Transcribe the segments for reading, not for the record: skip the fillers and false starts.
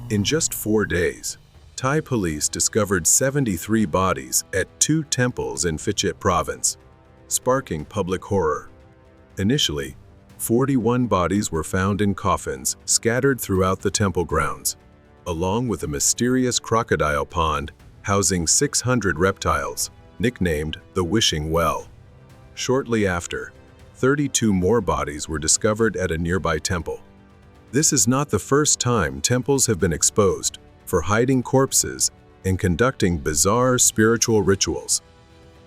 In just 4 days, Thai police discovered 73 bodies at 2 temples in Phichit province, sparking public horror. Initially, 41 bodies were found in coffins scattered throughout the temple grounds, along with a mysterious crocodile pond housing 600 reptiles, nicknamed the Wishing Well. Shortly after, 32 more bodies were discovered at a nearby temple. This is not the first time temples have been exposed for hiding corpses and conducting bizarre spiritual rituals.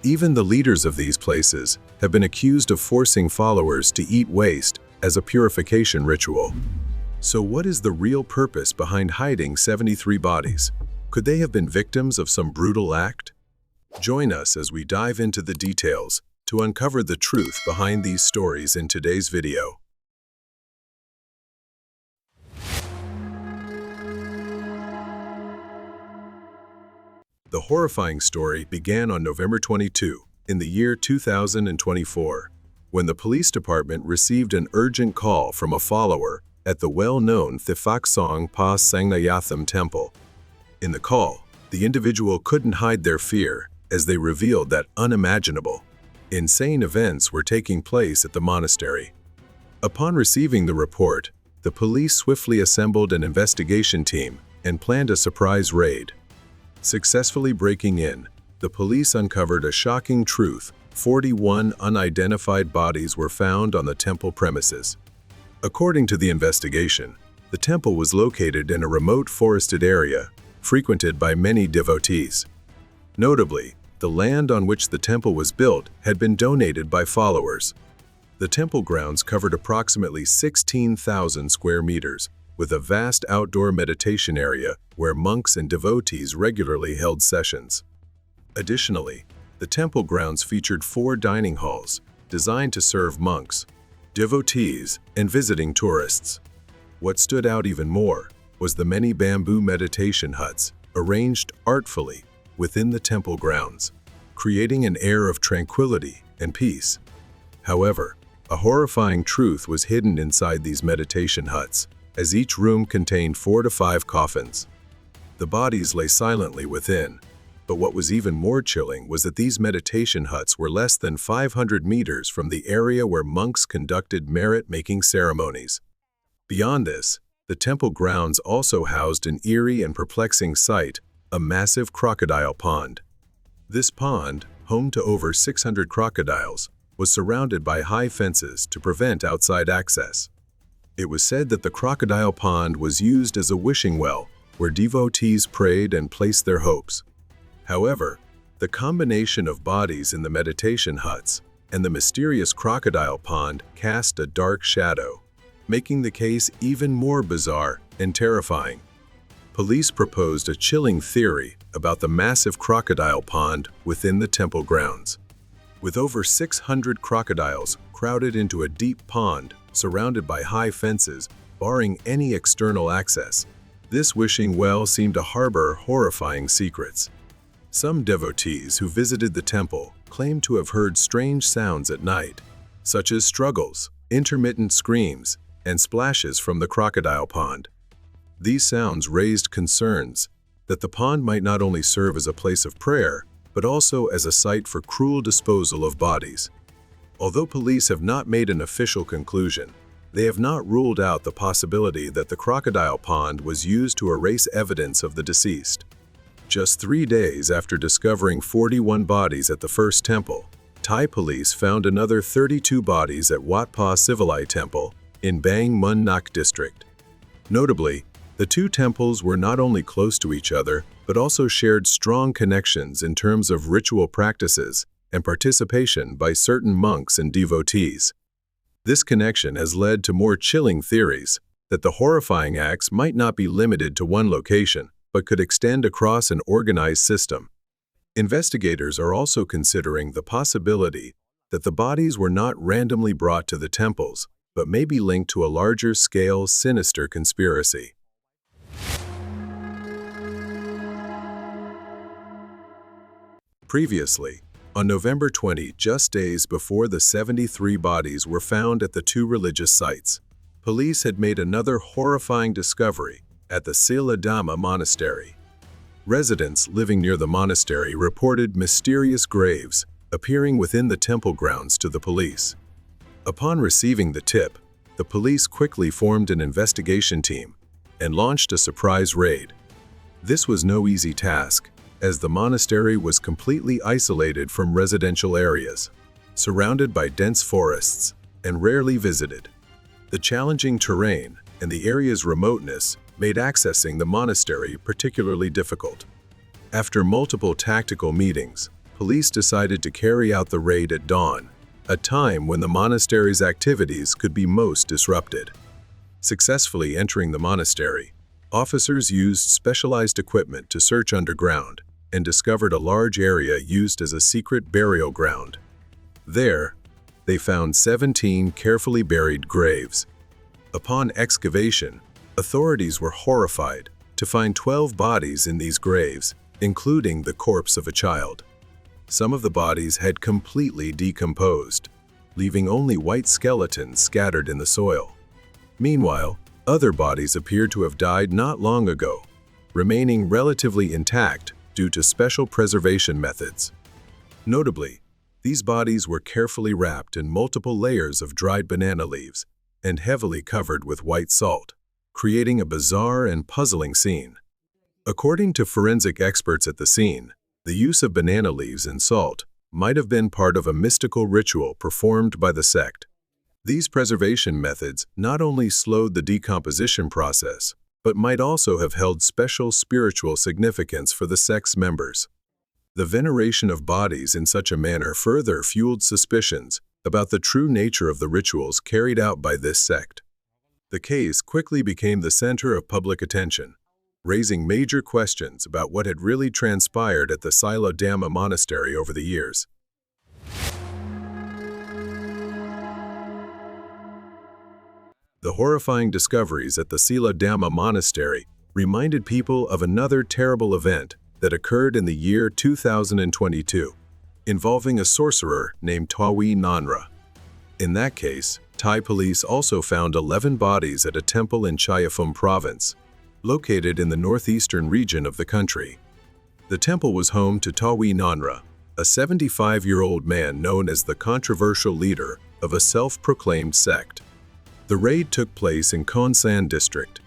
Even the leaders of these places have been accused of forcing followers to eat waste as a purification ritual. So what is the real purpose behind hiding 73 bodies? Could they have been victims of some brutal act? Join us as we dive into the details to uncover the truth behind these stories in today's video. The horrifying story began on November 22, in the year 2024, when the police department received an urgent call from a follower at the well-known Thifaksong Pa Sangnayatham temple. In the call, the individual couldn't hide their fear as they revealed that unimaginable, insane events were taking place at the monastery. Upon receiving the report, the police swiftly assembled an investigation team and planned a surprise raid. Successfully breaking in, the police uncovered a shocking truth: 41 unidentified bodies were found on the temple premises. According to the investigation, the temple was located in a remote forested area, frequented by many devotees. Notably, the land on which the temple was built had been donated by followers. The temple grounds covered approximately 16,000 square meters, with a vast outdoor meditation area where monks and devotees regularly held sessions. Additionally, the temple grounds featured 4 dining halls designed to serve monks, devotees, and visiting tourists. What stood out even more was the many bamboo meditation huts arranged artfully within the temple grounds, creating an air of tranquility and peace. However, a horrifying truth was hidden inside these meditation huts, as each room contained 4 to 5 coffins. The bodies lay silently within, but what was even more chilling was that these meditation huts were less than 500 meters from the area where monks conducted merit-making ceremonies. Beyond this, the temple grounds also housed an eerie and perplexing sight: a massive crocodile pond. This pond, home to over 600 crocodiles, was surrounded by high fences to prevent outside access. It was said that the crocodile pond was used as a wishing well where devotees prayed and placed their hopes. However, the combination of bodies in the meditation huts and the mysterious crocodile pond cast a dark shadow, making the case even more bizarre and terrifying. Police proposed a chilling theory about the massive crocodile pond within the temple grounds. With over 600 crocodiles crowded into a deep pond surrounded by high fences, barring any external access, this wishing well seemed to harbor horrifying secrets. Some devotees who visited the temple claimed to have heard strange sounds at night, such as struggles, intermittent screams, and splashes from the crocodile pond. These sounds raised concerns that the pond might not only serve as a place of prayer, but also as a site for cruel disposal of bodies. Although police have not made an official conclusion, they have not ruled out the possibility that the crocodile pond was used to erase evidence of the deceased. Just 3 days after discovering 41 bodies at the first temple, Thai police found another 32 bodies at Wat Pa Sivalai Temple in Bang Mun Nak district. Notably, the 2 temples were not only close to each other, but also shared strong connections in terms of ritual practices and participation by certain monks and devotees. This connection has led to more chilling theories that the horrifying acts might not be limited to one location, but could extend across an organized system. Investigators are also considering the possibility that the bodies were not randomly brought to the temples, but may be linked to a larger-scale sinister conspiracy. Previously, on November 20, just days before the 73 bodies were found at the 2 religious sites, police had made another horrifying discovery at the Sila Dhamma Monastery. Residents living near the monastery reported mysterious graves appearing within the temple grounds to the police. Upon receiving the tip, the police quickly formed an investigation team and launched a surprise raid. This was no easy task, as the monastery was completely isolated from residential areas, surrounded by dense forests, and rarely visited. The challenging terrain and the area's remoteness made accessing the monastery particularly difficult. After multiple tactical meetings, police decided to carry out the raid at dawn, a time when the monastery's activities could be most disrupted. Successfully entering the monastery, officers used specialized equipment to search underground and discovered a large area used as a secret burial ground. There, they found 17 carefully buried graves. Upon excavation, authorities were horrified to find 12 bodies in these graves, including the corpse of a child. Some of the bodies had completely decomposed, leaving only white skeletons scattered in the soil. Meanwhile, other bodies appeared to have died not long ago, remaining relatively intact due to special preservation methods. Notably, these bodies were carefully wrapped in multiple layers of dried banana leaves and heavily covered with white salt, creating a bizarre and puzzling scene. According to forensic experts at the scene, the use of banana leaves and salt might have been part of a mystical ritual performed by the sect. These preservation methods not only slowed the decomposition process, but might also have held special spiritual significance for the sect's members. The veneration of bodies in such a manner further fueled suspicions about the true nature of the rituals carried out by this sect. The case quickly became the center of public attention, raising major questions about what had really transpired at the Sila Dhamma Monastery over the years. The horrifying discoveries at the Sila Dhamma Monastery reminded people of another terrible event that occurred in the year 2022, involving a sorcerer named Tawi Nanra. In that case, Thai police also found 11 bodies at a temple in Chaiyaphum province, located in the northeastern region of the country. The temple was home to Tawi Nanra, a 75-year-old man known as the controversial leader of a self-proclaimed sect. The raid took place in Khonsan district,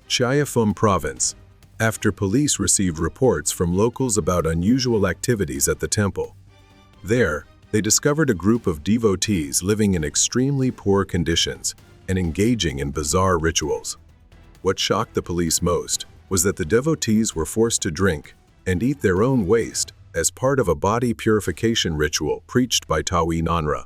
Chaiyaphum province, after police received reports from locals about unusual activities at the temple. There, they discovered a group of devotees living in extremely poor conditions and engaging in bizarre rituals. What shocked the police most was that the devotees were forced to drink and eat their own waste as part of a body purification ritual preached by Tawi Nanra.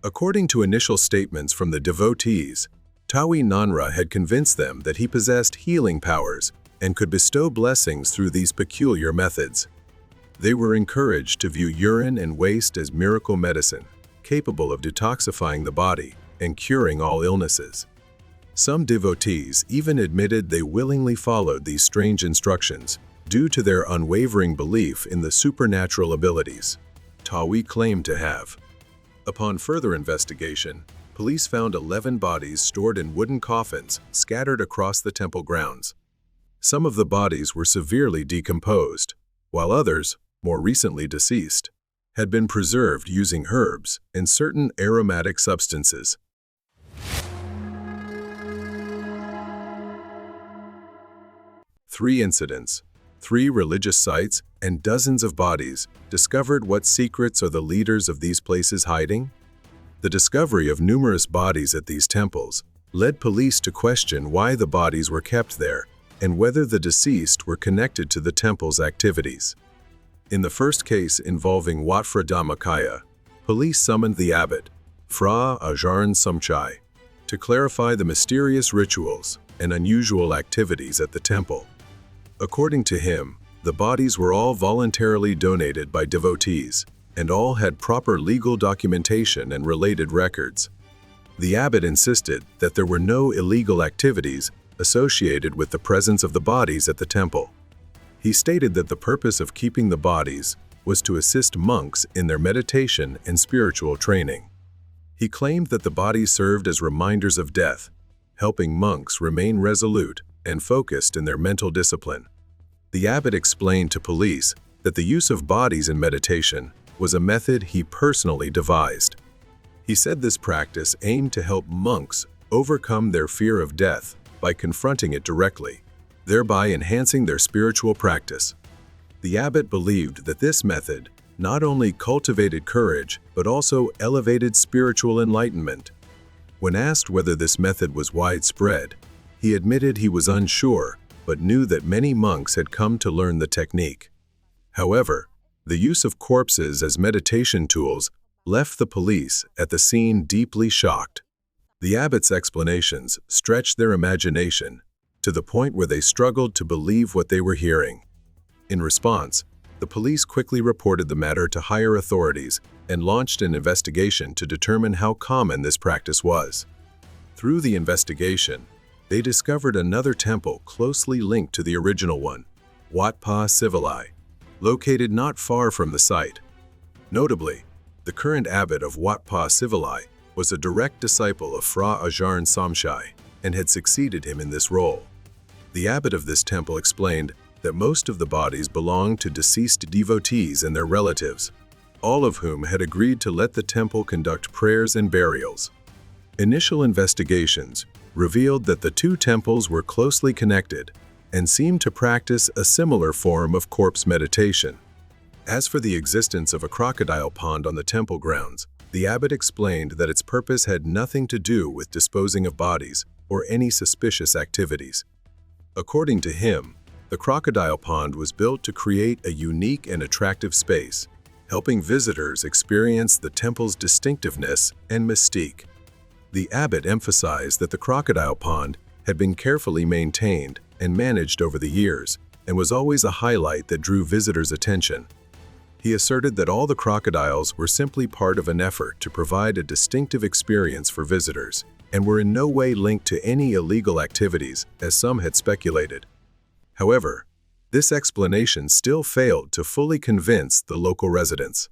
According to initial statements from the devotees, Tawi Nanra had convinced them that he possessed healing powers and could bestow blessings through these peculiar methods. They were encouraged to view urine and waste as miracle medicine, capable of detoxifying the body and curing all illnesses. Some devotees even admitted they willingly followed these strange instructions due to their unwavering belief in the supernatural abilities Tawi claimed to have. Upon further investigation, police found 11 bodies stored in wooden coffins scattered across the temple grounds. Some of the bodies were severely decomposed, while others, more recently deceased, had been preserved using herbs and certain aromatic substances. Three incidents, 3 religious sites, and dozens of bodies discovered what secrets are the leaders of these places hiding? The discovery of numerous bodies at these temples led police to question why the bodies were kept there and whether the deceased were connected to the temple's activities. In the first case involving Wat Phra Dhammakaya, police summoned the abbot, Phra Ajarn Somchai, to clarify the mysterious rituals and unusual activities at the temple. According to him, the bodies were all voluntarily donated by devotees, and all had proper legal documentation and related records. The abbot insisted that there were no illegal activities associated with the presence of the bodies at the temple. He stated that the purpose of keeping the bodies was to assist monks in their meditation and spiritual training. He claimed that the bodies served as reminders of death, helping monks remain resolute and focused in their mental discipline. The abbot explained to police that the use of bodies in meditation was a method he personally devised. He said this practice aimed to help monks overcome their fear of death by confronting it directly, thereby enhancing their spiritual practice. The abbot believed that this method not only cultivated courage but also elevated spiritual enlightenment. When asked whether this method was widespread, he admitted he was unsure but knew that many monks had come to learn the technique. However, the use of corpses as meditation tools left the police at the scene deeply shocked. The abbot's explanations stretched their imagination to the point where they struggled to believe what they were hearing. In response, the police quickly reported the matter to higher authorities and launched an investigation to determine how common this practice was. Through the investigation, they discovered another temple closely linked to the original one, Wat Pa Sivali, located not far from the site. Notably, the current abbot of Wat Pa Sivali was a direct disciple of Fra Ajarn Samshai and had succeeded him in this role. The abbot of this temple explained that most of the bodies belonged to deceased devotees and their relatives, all of whom had agreed to let the temple conduct prayers and burials. Initial investigations revealed that the two temples were closely connected and seemed to practice a similar form of corpse meditation. As for the existence of a crocodile pond on the temple grounds, the abbot explained that its purpose had nothing to do with disposing of bodies or any suspicious activities. According to him, the crocodile pond was built to create a unique and attractive space, helping visitors experience the temple's distinctiveness and mystique. The abbot emphasized that the crocodile pond had been carefully maintained and managed over the years and was always a highlight that drew visitors' attention. He asserted that all the crocodiles were simply part of an effort to provide a distinctive experience for visitors and were in no way linked to any illegal activities, as some had speculated. However, this explanation still failed to fully convince the local residents.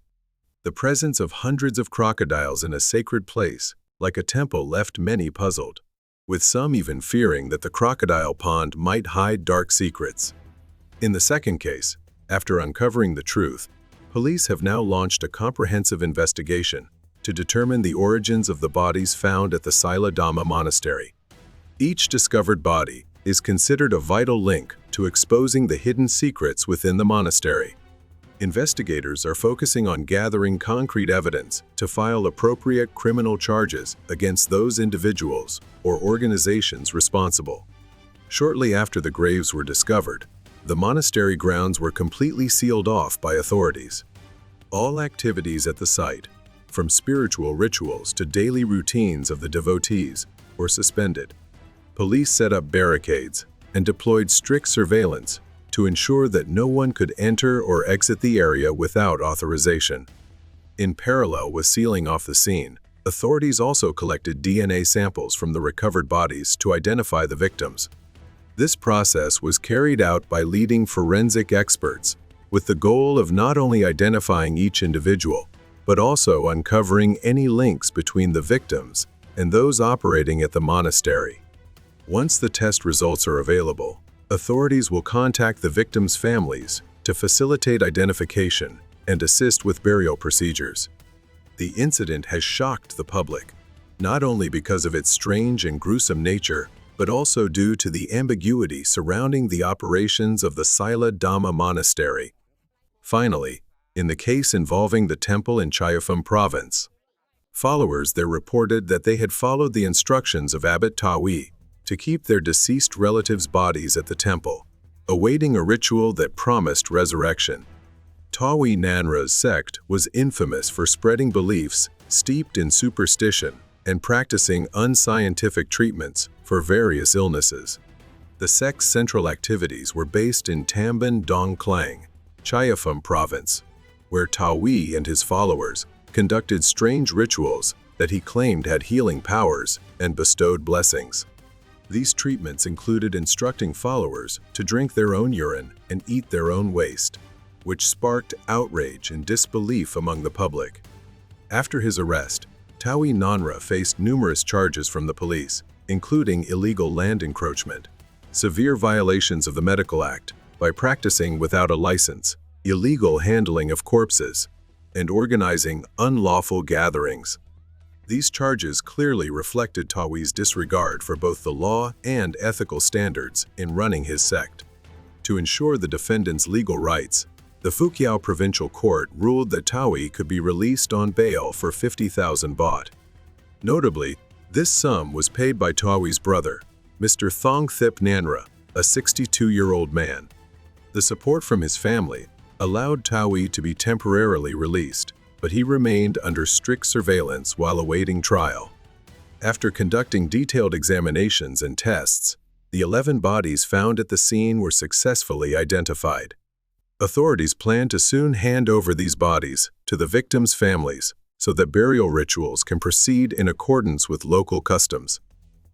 The presence of hundreds of crocodiles in a sacred place, like a temple, left many puzzled, with some even fearing that the crocodile pond might hide dark secrets. In the second case, after uncovering the truth, police have now launched a comprehensive investigation to determine the origins of the bodies found at the Sila Dhamma monastery. Each discovered body is considered a vital link to exposing the hidden secrets within the monastery. Investigators are focusing on gathering concrete evidence to file appropriate criminal charges against those individuals or organizations responsible. Shortly after the graves were discovered, the monastery grounds were completely sealed off by authorities. All activities at the site, from spiritual rituals to daily routines of the devotees, were suspended. Police set up barricades and deployed strict surveillance to ensure that no one could enter or exit the area without authorization. In parallel with sealing off the scene, authorities also collected DNA samples from the recovered bodies to identify the victims. This process was carried out by leading forensic experts, with the goal of not only identifying each individual, but also uncovering any links between the victims and those operating at the monastery. Once the test results are available, authorities will contact the victims' families to facilitate identification and assist with burial procedures. The incident has shocked the public, not only because of its strange and gruesome nature, but also due to the ambiguity surrounding the operations of the Sila Dhamma monastery. Finally, in the case involving the temple in Chayapam province, followers there reported that they had followed the instructions of Abbot Tawi to keep their deceased relatives' bodies at the temple, awaiting a ritual that promised resurrection. Tawi Nanra's sect was infamous for spreading beliefs steeped in superstition and practicing unscientific treatments for various illnesses. The sect's central activities were based in Tamban Dong Klang, Chayapam province, where Tawi and his followers conducted strange rituals that he claimed had healing powers and bestowed blessings. These treatments included instructing followers to drink their own urine and eat their own waste, which sparked outrage and disbelief among the public. After his arrest, Tawi Nanra faced numerous charges from the police, including illegal land encroachment. severe violations of the Medical Act by practicing without a license, illegal handling of corpses, and organizing unlawful gatherings. These charges clearly reflected Tawi's disregard for both the law and ethical standards in running his sect. To ensure the defendant's legal rights, the Fuqiao Provincial Court ruled that Tawi could be released on bail for 50,000 baht. Notably, this sum was paid by Tawi's brother, Mr. Thong Thip Nanra, a 62-year-old man. The support from his family allowed Tawi to be temporarily released, but he remained under strict surveillance while awaiting trial. After conducting detailed examinations and tests, the 11 bodies found at the scene were successfully identified. Authorities plan to soon hand over these bodies to the victims' families so that burial rituals can proceed in accordance with local customs.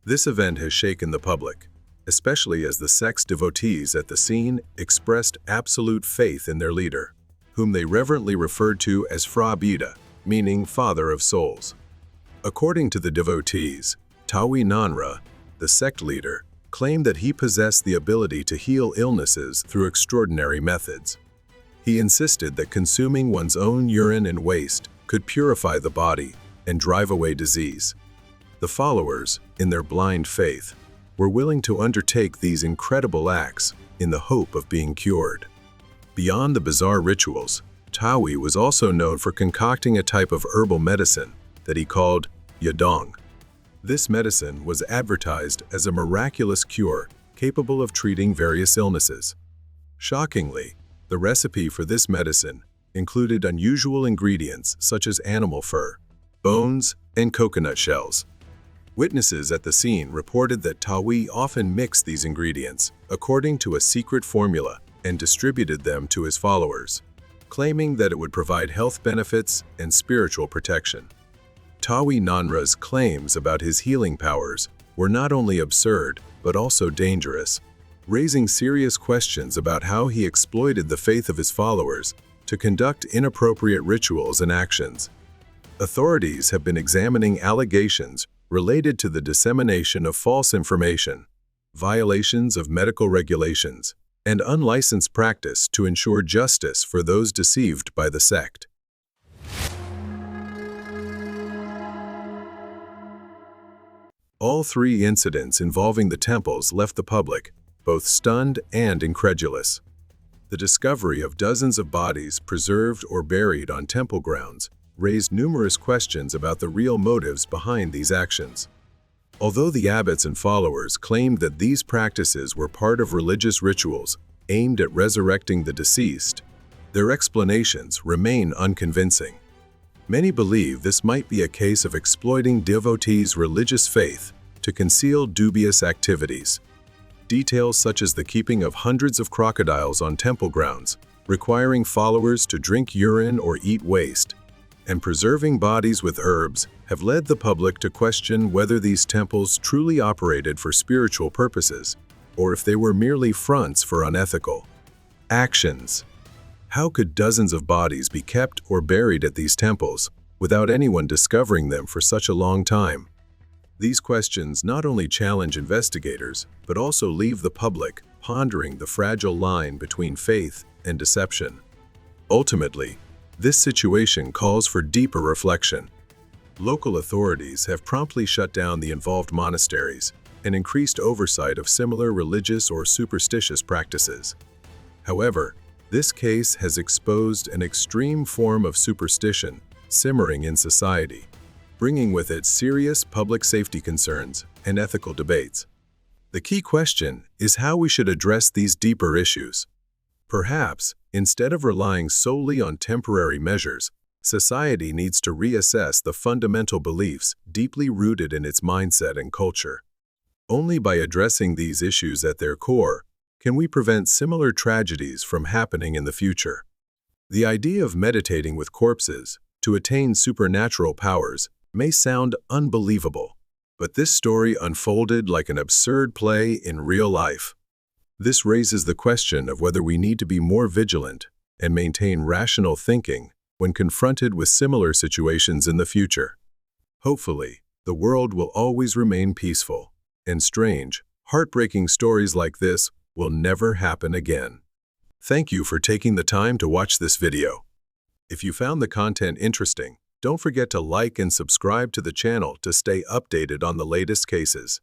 This event has shaken the public, especially as the sect's devotees at the scene expressed absolute faith in their leader, whom they reverently referred to as Fra Bida, meaning Father of Souls. According to the devotees, Tawi Nanra, the sect leader, claimed that he possessed the ability to heal illnesses through extraordinary methods. He insisted that consuming one's own urine and waste could purify the body and drive away disease. The followers, in their blind faith, were willing to undertake these incredible acts in the hope of being cured. Beyond the bizarre rituals, Tawi was also known for concocting a type of herbal medicine that he called yadong. This medicine was advertised as a miraculous cure capable of treating various illnesses. Shockingly, the recipe for this medicine included unusual ingredients such as animal fur, bones, and coconut shells. Witnesses at the scene reported that Tawi often mixed these ingredients according to a secret formula and distributed them to his followers, claiming that it would provide health benefits and spiritual protection. Tawi Nanra's claims about his healing powers were not only absurd but also dangerous, raising serious questions about how he exploited the faith of his followers to conduct inappropriate rituals and actions. Authorities have been examining allegations related to the dissemination of false information, violations of medical regulations, and unlicensed practice to ensure justice for those deceived by the sect. All three incidents involving the temples left the public both stunned and incredulous. The discovery of dozens of bodies preserved or buried on temple grounds raised numerous questions about the real motives behind these actions. Although the abbots and followers claimed that these practices were part of religious rituals aimed at resurrecting the deceased, their explanations remain unconvincing. Many believe this might be a case of exploiting devotees' religious faith to conceal dubious activities. Details such as the keeping of hundreds of crocodiles on temple grounds, requiring followers to drink urine or eat waste, and preserving bodies with herbs have led the public to question whether these temples truly operated for spiritual purposes, or if they were merely fronts for unethical actions. How could dozens of bodies be kept or buried at these temples without anyone discovering them for such a long time? These questions not only challenge investigators, but also leave the public pondering the fragile line between faith and deception. Ultimately, this situation calls for deeper reflection. Local authorities have promptly shut down the involved monasteries and increased oversight of similar religious or superstitious practices. However, this case has exposed an extreme form of superstition simmering in society, bringing with it serious public safety concerns and ethical debates. The key question is how we should address these deeper issues. Perhaps, instead of relying solely on temporary measures, society needs to reassess the fundamental beliefs deeply rooted in its mindset and culture. Only by addressing these issues at their core can we prevent similar tragedies from happening in the future. The idea of meditating with corpses to attain supernatural powers may sound unbelievable, but this story unfolded like an absurd play in real life. This raises the question of whether we need to be more vigilant and maintain rational thinking when confronted with similar situations in the future. Hopefully, the world will always remain peaceful, and strange, Heartbreaking stories like this will never happen again. Thank you for taking the time to watch this video. If you found the content interesting, don't forget to like and subscribe to the channel to stay updated on the latest cases.